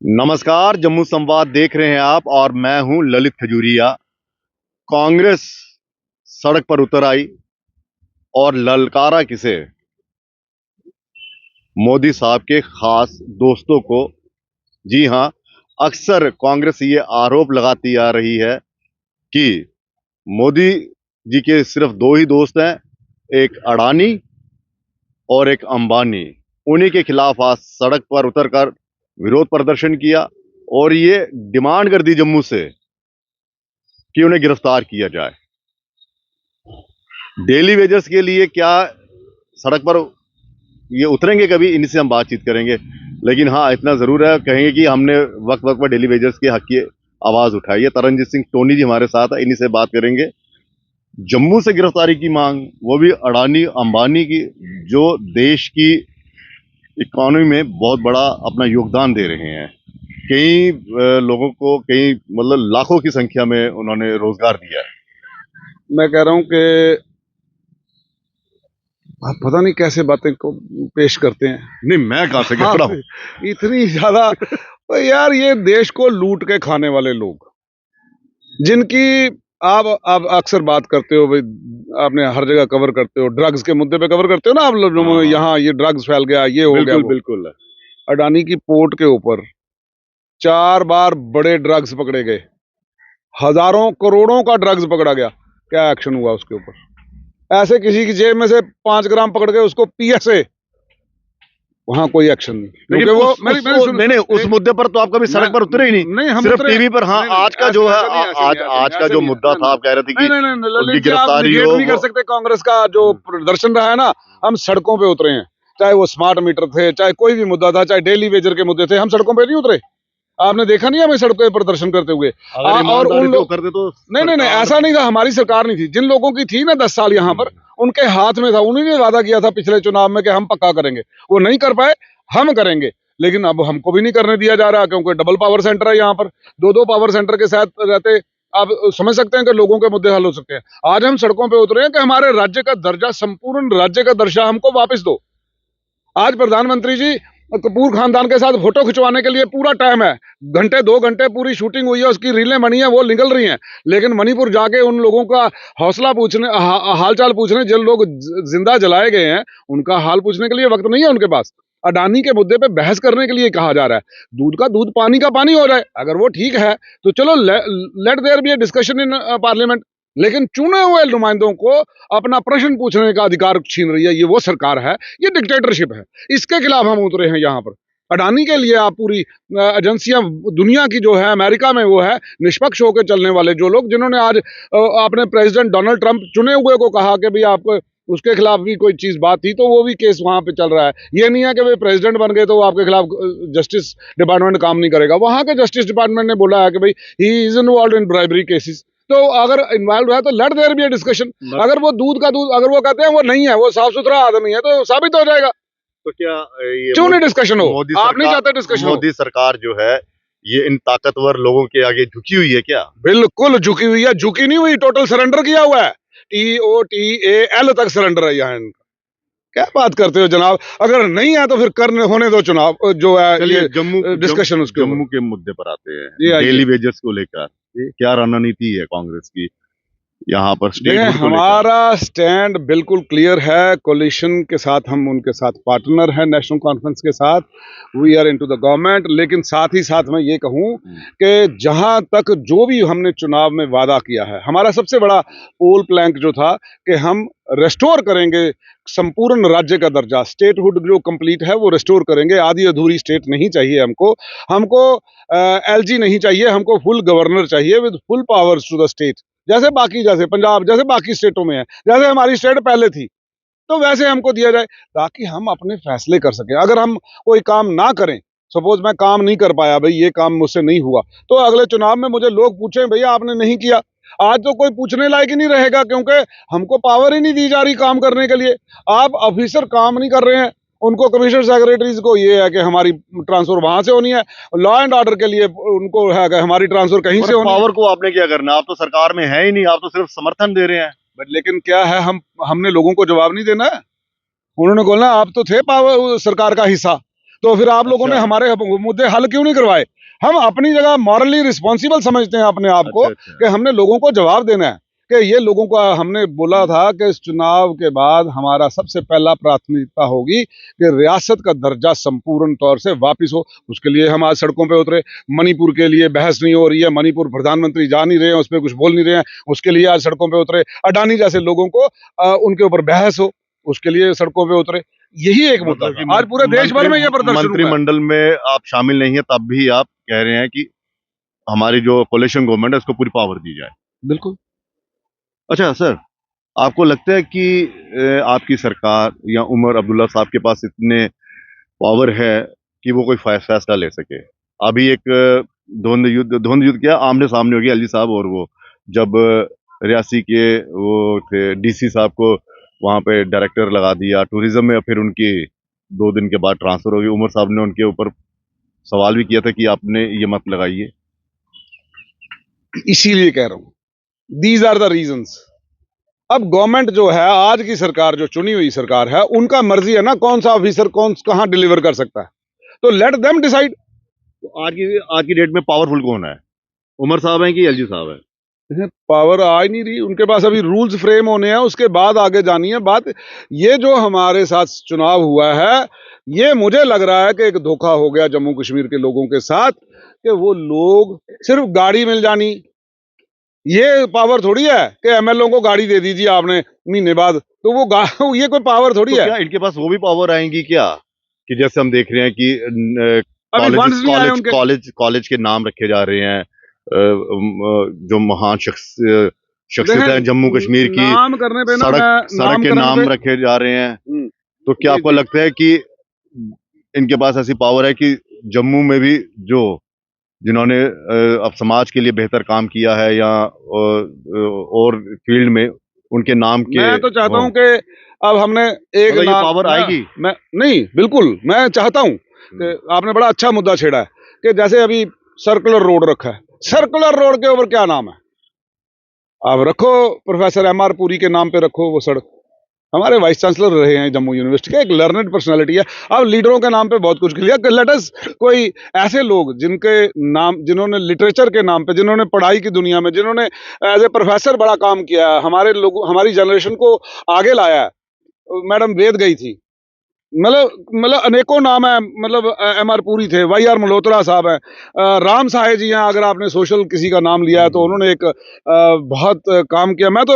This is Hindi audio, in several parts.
नमस्कार, जम्मू संवाद देख रहे हैं आप और मैं हूं ललित खजूरिया। कांग्रेस सड़क पर उतर आई और ललकारा किसे? मोदी साहब के खास दोस्तों को। जी हां, अक्सर कांग्रेस ये आरोप लगाती आ रही है कि मोदी जी के सिर्फ दो ही दोस्त हैं, एक अडानी और एक अंबानी। उन्हीं के खिलाफ आज सड़क पर उतरकर विरोध प्रदर्शन किया और ये डिमांड कर दी जम्मू से कि उन्हें गिरफ्तार किया जाए। डेली वेजेस के लिए क्या सड़क पर ये उतरेंगे? कभी इनसे हम बातचीत करेंगे, लेकिन हाँ, इतना जरूर है, कहेंगे कि हमने वक्त वक्त पर डेली वेजेस के हक की आवाज उठाई है। तरनजीत सिंह टोनी जी हमारे साथ है, इन्हीं से बात करेंगे। जम्मू से गिरफ्तारी की मांग, वो भी अडानी अंबानी की, जो देश की इकोनॉमी में बहुत बड़ा अपना योगदान दे रहे हैं। कई लोगों को, कई मतलब लाखों की संख्या में उन्होंने रोजगार दिया है। मैं कह रहा हूं कि आप पता नहीं कैसे बातें को पेश करते हैं। नहीं, मैं कहां से कह रहा हूं? इतनी ज्यादा तो यार, ये देश को लूट के खाने वाले लोग, जिनकी आप अक्सर बात करते हो भाई, आपने हर जगह कवर करते हो, ड्रग्स के मुद्दे पे कवर करते हो ना आप लोग। हाँ। यहाँ ये ड्रग्स फैल गया, ये हो गया, बिल्कुल वो। बिल्कुल। अडानी की पोर्ट के ऊपर 4 बार बड़े ड्रग्स पकड़े गए, हजारों करोड़ों का ड्रग्स पकड़ा गया। क्या एक्शन हुआ उसके ऊपर? ऐसे किसी की जेब में से 5 ग्राम पकड़ के उसको पीएसए, वहां कोई एक्शन नहीं। लेकिन क्योंकि वो नहीं, उस मुद्दे पर तो आप कभी सड़क पर उतरे ही नहीं। नहीं, हम सिर्फ उतरे टीवी पर। हाँ, नहीं, नहीं, आज का जो है, आज का जो मुद्दा था, आप कह रहे थे कि नहीं, उनकी ललित जी, आप गिरफ्तारी निगेट हो। नहीं कर सकते कांग्रेस का जो प्रदर्शन रहा है ना। हम सड़कों पे उतरे हैं, चाहे वो स्मार्ट मीटर थे, चाहे कोई भी मुद्दा था, चाहे डेली वेजर के मुद्दे थे, हम सड़कों पे नहीं उतरे। आपने देखा नहीं हमें सड़कों पे प्रदर्शन करते हुए? और उन लोग करते तो नहीं, ऐसा नहीं था, हमारी सरकार नहीं थी। जिन लोगों की थी ना 10 साल यहाँ पर, उनके हाथ में था। उन्होंने वादा किया था पिछले चुनाव में कि हम पक्का करेंगे, वो नहीं कर पाए, हम करेंगे। लेकिन अब हमको भी नहीं करने दिया जा रहा, क्योंकि डबल पावर सेंटर है यहाँ पर। दो पावर सेंटर के साथ रहते आप समझ सकते हैं कि लोगों के मुद्दे हल हो सकते हैं। आज हम सड़कों पे उतरे हैं कि हमारे राज्य का दर्जा, संपूर्ण राज्य का दर्जा हमको वापस दो। आज प्रधानमंत्री जी कपूर खानदान के साथ फोटो खिंचवाने के लिए पूरा टाइम है, घंटे 2 घंटे पूरी शूटिंग हुई है, उसकी रीलें बनी है, वो निकल रही हैं। लेकिन मणिपुर जाके उन लोगों का हौसला पूछने, हालचाल पूछने, जिन लोग जिंदा जलाए गए हैं, उनका हाल पूछने के लिए वक्त नहीं है उनके पास। अडानी के मुद्दे पे बहस करने के लिए कहा जा रहा है। दूध का दूध, पानी का पानी हो जाए, अगर वो ठीक है तो चलो, let there be a discussion in parliament. लेकिन चुने हुए नुमाइंदों को अपना प्रश्न पूछने का अधिकार छीन रही है, ये वो सरकार है, ये डिक्टेटरशिप है। इसके खिलाफ हम उतरे हैं यहाँ पर। अडानी के लिए आप पूरी एजेंसियां दुनिया की जो है, अमेरिका में वो है, निष्पक्ष होकर चलने वाले जो लोग, जिन्होंने आज अपने प्रेसिडेंट डोनाल्ड ट्रंप चुने हुए को कहा कि भाई आप उसके खिलाफ भी कोई चीज बात थी, तो वो भी केस वहां पे चल रहा है। ये नहीं है कि भाई प्रेसिडेंट बन गए तो आपके खिलाफ जस्टिस डिपार्टमेंट काम नहीं करेगा। वहां के जस्टिस डिपार्टमेंट ने बोला है कि भाई he is involve in bribery cases. तो अगर इन्वॉल्व है तो let there be a discussion. अगर वो दूध का दूध, अगर वो कहते हैं वो नहीं है, वो साफ सुथरा आदमी है, तो साबित हो जाएगा। तो क्या ये क्यों नहीं डिस्कशन हो? मोदी आप नहीं चाहते डिस्कशन हो? मोदी सरकार जो है, ये इन ताकतवर लोगों के आगे झुकी हुई है क्या? बिल्कुल झुकी हुई है। झुकी नहीं हुई, टोटल सरेंडर किया हुआ है। TOTAL तक सरेंडर है यहाँ इनका। क्या बात करते हो जनाब? अगर नहीं है तो फिर करने होने दो चुनाव जो है, ये जम्मू डिस्कशन उसके जम्मू के मुद्दे पर आते हैं, जी, आइए। डेली वेजेस को लेकर क्या रणनीति है कांग्रेस की यहाँ पर? देखिए, हमारा स्टैंड बिल्कुल क्लियर है। कोलिशन के साथ हम उनके साथ पार्टनर हैं, नेशनल कॉन्फ्रेंस के साथ। We are into the government. लेकिन साथ ही साथ मैं ये कहूं कि जहां तक जो भी हमने चुनाव में वादा किया है, हमारा सबसे बड़ा पोल प्लैंक जो था कि हम रेस्टोर करेंगे संपूर्ण राज्य का दर्जा, स्टेटहुड जो कंप्लीट है वो रेस्टोर करेंगे। आधी अधूरी स्टेट नहीं चाहिए हमको। हमको LG नहीं चाहिए, हमको फुल गवर्नर चाहिए with full powers to the state. जैसे बाकी, जैसे पंजाब, जैसे बाकी स्टेटों में है, जैसे हमारी स्टेट पहले थी, तो वैसे हमको दिया जाए, ताकि हम अपने फैसले कर सकें। अगर हम कोई काम ना करें, सपोज मैं काम नहीं कर पाया, भाई ये काम मुझसे नहीं हुआ, तो अगले चुनाव में मुझे लोग पूछें भैया आपने नहीं किया। आज तो कोई पूछने लायक ही नहीं रहेगा, क्योंकि हमको पावर ही नहीं दी जा रही काम करने के लिए। आप ऑफिसर काम नहीं कर रहे हैं, उनको कमिश्नर सेक्रेटरीज को ये है कि हमारी ट्रांसफर वहां से होनी है। लॉ एंड ऑर्डर के लिए उनको है कि हमारी ट्रांसफर कहीं से होनी है। पावर को आपने क्या करना? आप तो सरकार में है ही नहीं, आप तो सिर्फ समर्थन दे रहे हैं। बट लेकिन क्या है, हमने लोगों को जवाब नहीं देना है। उन्होंने बोला आप तो थे पावर सरकार का हिस्सा, तो फिर आप लोगों ने अच्छा। हमारे मुद्दे हल क्यों नहीं करवाए? हम अपनी जगह मॉरली रिस्पॉन्सिबल समझते हैं अपने आप को, अच्छा अच्छा कि हमने लोगों को जवाब देना है, कि ये लोगों को हमने बोला था कि इस चुनाव के बाद हमारा सबसे पहला प्राथमिकता होगी कि रियासत का दर्जा संपूर्ण तौर से वापस हो। उसके लिए हम आज सड़कों पे उतरे। मणिपुर के लिए बहस नहीं हो रही है, मणिपुर प्रधानमंत्री जा नहीं रहे हैं, उस पर कुछ बोल नहीं रहे हैं, उसके लिए आज सड़कों पे उतरे। अडानी जैसे लोगों को उनके ऊपर बहस हो, उसके लिए सड़कों पे उतरे। यही एक मुद्दा मतलब कि था। आज पूरे देश भर में ये प्रदर्शन हुआ है। मंत्रिमंडल में आप शामिल नहीं है, तब भी आप कह रहे हैं कि हमारी जो कोalition गवर्नमेंट है उसको पूरी पावर दी जाए। बिल्कुल। अच्छा सर, आपको लगता है कि आपकी सरकार या उमर अब्दुल्ला साहब के पास इतने पावर है कि वो कोई फैसला ले सके? अभी एक द्वंद्व युद्ध क्या आमने सामने हो गया एलजी साहब और वो, जब रियासी के वो थे डीसी साहब को वहां पे डायरेक्टर लगा दिया टूरिज्म में, फिर उनकी 2 दिन के बाद ट्रांसफर हो गई। उमर साहब ने उनके ऊपर सवाल भी किया था कि आपने ये मत लगाइए। इसीलिए कह रहा हूं, दीज आर द रीजंस। अब गवर्नमेंट जो है, आज की सरकार जो चुनी हुई सरकार है, उनका मर्जी है ना कौन सा ऑफिसर कौन कहां डिलीवर कर सकता है, तो लेट देम डिसाइड। तो आज की डेट में पावरफुल कौन है, उमर साहब हैं कि एलजी साहब हैं? पावर आ ही नहीं रही उनके पास। अभी रूल्स फ्रेम होने हैं, उसके बाद आगे जानी है बात। ये जो हमारे साथ चुनाव हुआ है, ये मुझे लग रहा है कि एक धोखा हो गया जम्मू कश्मीर के लोगों के साथ, कि वो लोग सिर्फ गाड़ी मिल जानी, ये पावर थोड़ी है कि एमएलओ को गाड़ी दे दीजिए आपने महीने बाद, तो वो ये कोई पावर थोड़ी तो है। क्या इनके पास वो भी पावर आएंगी क्या, कि जैसे हम देख रहे हैं कि अभी फंड्स नहीं आए उनके। कॉलेज के नाम रखे जा रहे हैं, जो महान शख्सियत है जम्मू कश्मीर की, नाम करने पे ना, सड़क के नाम रखे जा रहे हैं। तो क्या आपको लगता है कि इनके पास ऐसी पावर है कि जम्मू में भी जो जिन्होंने अब समाज के लिए बेहतर काम किया है या और फील्ड में उनके नाम के, मैं तो चाहता हूं कि अब हमने एक मतलब ये नाम, पावर आएगी? मैं नहीं, बिल्कुल मैं चाहता हूं कि आपने बड़ा अच्छा मुद्दा छेड़ा है, कि जैसे अभी सर्कुलर रोड रखा है, सर्कुलर रोड के ऊपर क्या नाम है? आप रखो प्रोफेसर एमआर पुरी के नाम पे रखो वो सड़क। हमारे वाइस चांसलर रहे हैं जम्मू यूनिवर्सिटी के, एक लर्नेड पर्सनालिटी है। अब लीडरों के नाम पे बहुत कुछ किया, लेट अस कोई ऐसे लोग जिनके नाम, जिन्होंने लिटरेचर के नाम पे, जिन्होंने पढ़ाई की दुनिया में, जिन्होंने एज ए प्रोफेसर बड़ा काम किया है, हमारे लोग, हमारी जनरेशन को आगे लाया है। मैडम वेद गई थी, मतलब अनेकों नाम है, मतलब एमआर पुरी थे, वाईआर मल्होत्रा साहब हैं, राम साहे जी हैं। अगर आपने सोशल किसी का नाम लिया है तो उन्होंने एक बहुत काम किया। मैं तो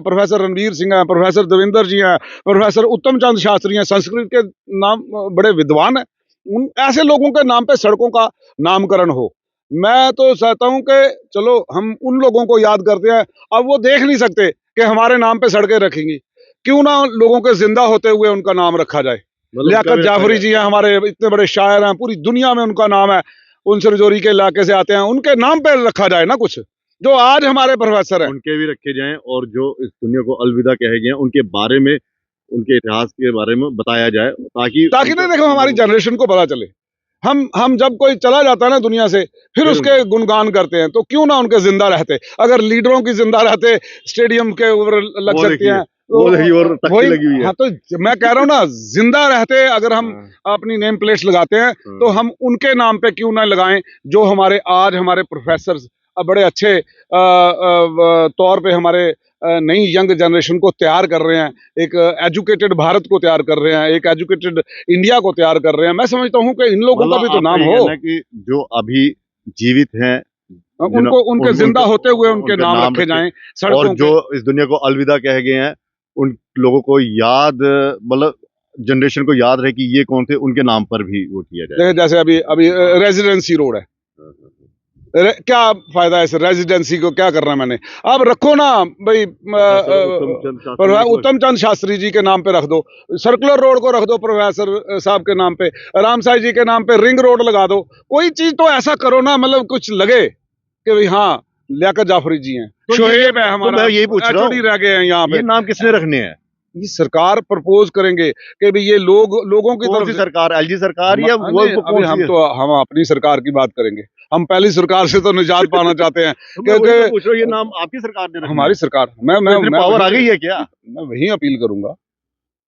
प्रोफेसर रणवीर सिंह हैं, प्रोफेसर देवेंद्र जी हैं, प्रोफेसर उत्तम चंद शास्त्री हैं, संस्कृत के नाम बड़े विद्वान हैं। उन ऐसे लोगों के नाम पे सड़कों का नामकरण हो। मैं तो चाहता हूं कि चलो हम उन लोगों को याद करते हैं। अब वो देख नहीं सकते कि हमारे नाम पे सड़कें रखेंगी, क्यों ना लोगों के जिंदा होते हुए उनका नाम रखा जाए। लियाकत जाफरी जी हैं, हमारे इतने बड़े शायर हैं, पूरी दुनिया में उनका नाम है, उनसे रजौरी के इलाके से आते हैं, उनके नाम पे रखा जाए ना कुछ, जो आज हमारे प्रोफेसर हैं। उनके भी रखे जाएं, और जो इस दुनिया को अलविदा कहे गए हैं उनके बारे में, उनके इतिहास के बारे में बताया जाए, ताकि नहीं, देखो हमारी जनरेशन को पता चले। हम जब कोई चला जाता है ना दुनिया से, फिर उसके गुणगान करते हैं, तो क्यों ना उनके जिंदा रहते। अगर लीडरों की जिंदा रहते स्टेडियम के ऊपर लग सकती हैं, वो देखिए और तख्ती लगी हुई है। हाँ, तो मैं कह रहा हूँ ना, जिंदा रहते अगर हम अपनी नेम प्लेट्स लगाते हैं, तो हम उनके नाम पे क्यों ना लगाएं, जो हमारे आज हमारे प्रोफेसर बड़े अच्छे तौर पे हमारे नई यंग जनरेशन को तैयार कर रहे हैं, एक एजुकेटेड भारत को तैयार कर रहे हैं, एक एजुकेटेड इंडिया को तैयार कर रहे हैं। मैं समझता हूँ कि इन लोगों का भी तो नाम हो, कि जो अभी जीवित हैं उनको उनके जिंदा होते हुए उनके नाम रखे जाएं सड़कों और जो इस दुनिया को अलविदा कह गए हैं, उन लोगों को याद, मतलब जनरेशन को याद रहे कि ये कौन थे, उनके नाम पर भी वो किया जाए। जैसे अभी रेजिडेंसी रोड है, क्या फायदा है इस रेजिडेंसी को, क्या करना है मैंने? अब रखो ना भाई, उत्तम चंद शास्त्री जी के नाम पे रख दो, सर्कुलर रोड को रख दो प्रोफेसर साहब के नाम पे, राम साई जी के नाम पे रिंग रोड लगा दो। कोई चीज तो ऐसा करो ना, मतलब कुछ लगे कि भाई हाँ लियाकत जाफरी जी हैं, तो शोएब है हमारा, मैं यही पूछ रहा हूँ, रह गए हैं यहाँ पे। ये नाम किसने रखने हैं? ये सरकार प्रपोज करेंगे कि भाई ये लोगों की तरफ से सरकार, एलजी सरकार या वो अभी हम अपनी सरकार की बात करेंगे। हम पहली सरकार से तो निजात पाना चाहते हैं। क्योंकि ये नाम आपकी सरकार ने रखा, हमारी सरकार, मैं पावर आ गई है क्या? मैं वही अपील करूंगा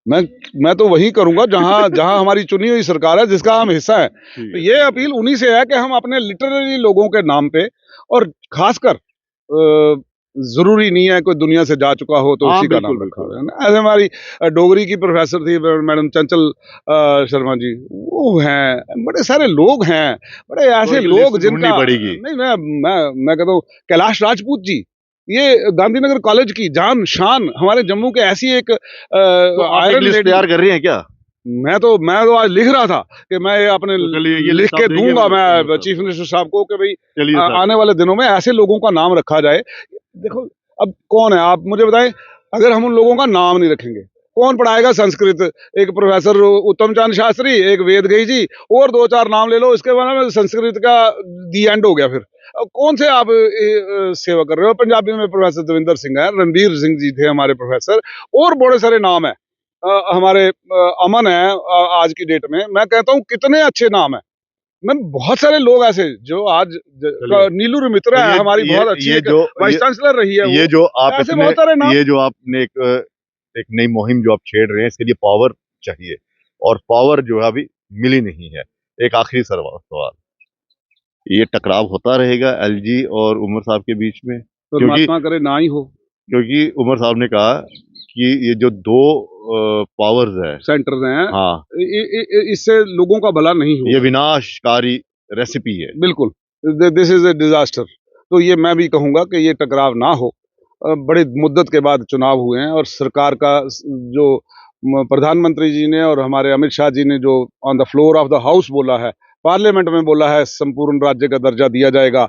मैं तो वही करूंगा जहां जहां हमारी चुनी हुई सरकार है, जिसका हम हिस्सा है। तो ये अपील उन्हीं से है कि हम अपने लिटररी लोगों के नाम पे, और खासकर जरूरी नहीं है कोई दुनिया से जा चुका हो तो हाँ, उसी का बिल्कुल, नाम रखा बिल्कुल। हुआ है ना। ऐसे हमारी डोगरी की प्रोफेसर थी मैडम चंचल शर्मा जी, वो हैं, बड़े सारे लोग हैं, बड़े तो ऐसे ये लोग लिस्ट ढूंढनी जिनका पड़ेगी। नहीं, मैं कहता हूँ कैलाश राजपूत जी, ये गांधीनगर कॉलेज की जान शान, हमारे जम्मू के ऐसी एक तो आप एक आयरन लिस्ट लेडी। तैयार कर रही हैं क्या? मैं तो आज लिख रहा था कि मैं ये अपने तो चलिए ये लिख लिस्ट आप के देंगे दूंगा उमर मैं साहब चीफ को? मिनिस्टर साहब को कि भाई चलिए सर। आने वाले दिनों में ऐसे लोगों का नाम रखा जाए। देखो, अब कौन है, आप मुझे बताएं, अगर हम उन लोगों का नाम नहीं रखेंगे, कौन पढ़ाएगा संस्कृत? एक प्रोफेसर उत्तम चंद शास्त्री, एक वेद गई जी, और दो चार नाम ले लो, इसके बाद में संस्कृत का दी एंड हो गया। फिर अब कौन से आप सेवा कर रहे हो? पंजाबी में प्रोफेसर देविंदर सिंह है, रणबीर सिंह जी थे हमारे प्रोफेसर, और बड़े सारे नाम है। हमारे अमन है आज की डेट में, मैं कहता हूँ कितने अच्छे नाम है। मैं बहुत सारे लोग ऐसे जो आज चलिए। नीलू तो मित्रा है, हमारी बहुत अच्छी ये एक जो वाइस चांसलर रही है, ये वो जो आप ऐसे इतने बहुत सारे नाम। ये जो आपने एक नई मुहिम जो आप छेड़ रहे हैं, इसके लिए पावर चाहिए, और पावर जो है अभी मिली नहीं है। एक आखिरी सवाल, ये टकराव होता रहेगा एलजी और उमर साहब के बीच में? क्योंकि परमात्मा करे ना ही हो। क्योंकि उमर साहब ने कहा कि ये जो दो पावर्स है, सेंटर्स हैं, हाँ, इससे लोगों का भला नहीं ये होगा। विनाशकारी रेसिपी है। बिल्कुल, दिस इज ए डिजास्टर। तो ये मैं भी कहूंगा कि ये टकराव ना हो। बड़ी मुद्दत के बाद चुनाव हुए हैं, और सरकार का जो प्रधानमंत्री जी ने और हमारे अमित शाह जी ने जो on the floor of the house बोला है, पार्लियामेंट में बोला है, संपूर्ण राज्य का दर्जा दिया जाएगा,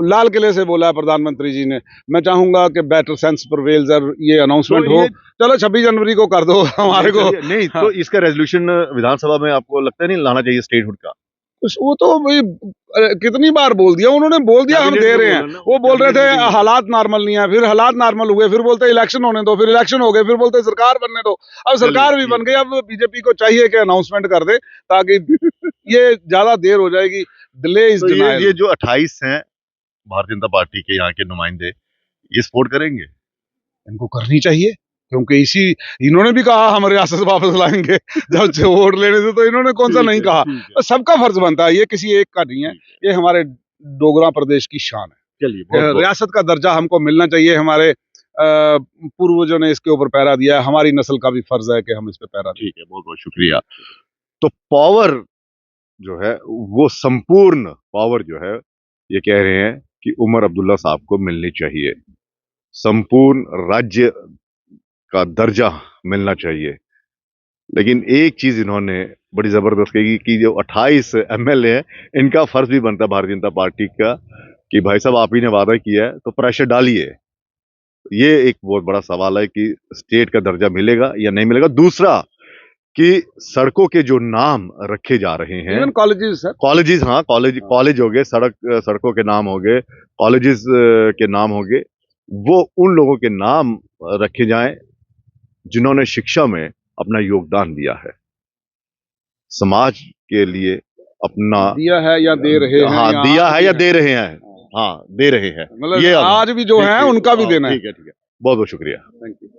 लाल किले से बोला है प्रधानमंत्री जी ने। मैं चाहूंगा कि बेटर सेंस प्रिवेल्स और ये तो अनाउंसमेंट हो। चलो 26 जनवरी को कर दो हमारे को। नहीं, हाँ। तो इसका रेजोल्यूशन विधानसभा में आपको लगता है नहीं लाना चाहिए स्टेटहुड का? वो तो भाई कितनी बार बोल दिया उन्होंने, बोल दिया हम कैबिनेट दे में रहे हैं। बोला ना, वो बोल रहे कैबिनेट थे मीटिंग में। हालात नॉर्मल नहीं है, फिर हालात नॉर्मल हुए, फिर बोलते इलेक्शन होने दो, फिर इलेक्शन हो गए, फिर बोलते सरकार बनने दो। अब चलिए सरकार भी ठीक बन गई, है। अब बीजेपी को चाहिए कि अनाउंसमेंट कर दे, ताकि ये ज्यादा देर हो जाएगी। डिले इज तो डिनायल। ये जो 28 हैं भारतीय जनता पार्टी के यहाँ के नुमाइंदे, ये सपोर्ट करेंगे? इनको करनी चाहिए, क्योंकि इन्होंने भी कहा हम रियासत वापस लाएंगे जब से वोट लेने थे, तो इन्होंने कौन सा नहीं कहा। ठीक है, तो सबका फर्ज बनता है, ये किसी एक का नहीं है, ठीक है। ये हमारे डोगरा प्रदेश की शान है। चलिए, बहुत बहुत रियासत का दर्जा हमको मिलना चाहिए। हमारे पूर्वजों ने इसके ऊपर पहरा दिया है, हमारी नस्ल का भी फर्ज है कि हम इस पे पहरा दें। ठीक है, बहुत बहुत शुक्रिया। तो पावर जो है, वो संपूर्ण पावर जो है, ये कह रहे हैं कि उमर अब्दुल्ला साहब को मिलनी चाहिए, संपूर्ण राज्य का दर्जा मिलना चाहिए। लेकिन एक चीज इन्होंने बड़ी जबरदस्त कही कि जो 28 एमएलए हैं, इनका फर्ज भी बनता है भारतीय जनता पार्टी का कि भाई साहब आप ही ने वादा किया है तो प्रेशर डालिए। ये एक बहुत बड़ा सवाल है कि स्टेट का दर्जा मिलेगा या नहीं मिलेगा। दूसरा कि सड़कों के जो नाम रखे जा रहे हैं, इवन कॉलेजेस सर, कॉलेजेस, हाँ, कॉलेज हो गए, सड़कों के नाम हो गए, कॉलेजेस के नाम हो गए, वो उन लोगों के नाम रखे जाएं जिन्होंने शिक्षा में अपना योगदान दिया है, समाज के लिए अपना दिया है या दे रहे हैं, हाँ, या दिया आज है भी या है। दे रहे हैं, हाँ, दे रहे हैं। मतलब ये अब आज भी जो है उनका भी देना है। ठीक है, ठीक है, बहुत बहुत शुक्रिया। Thank you.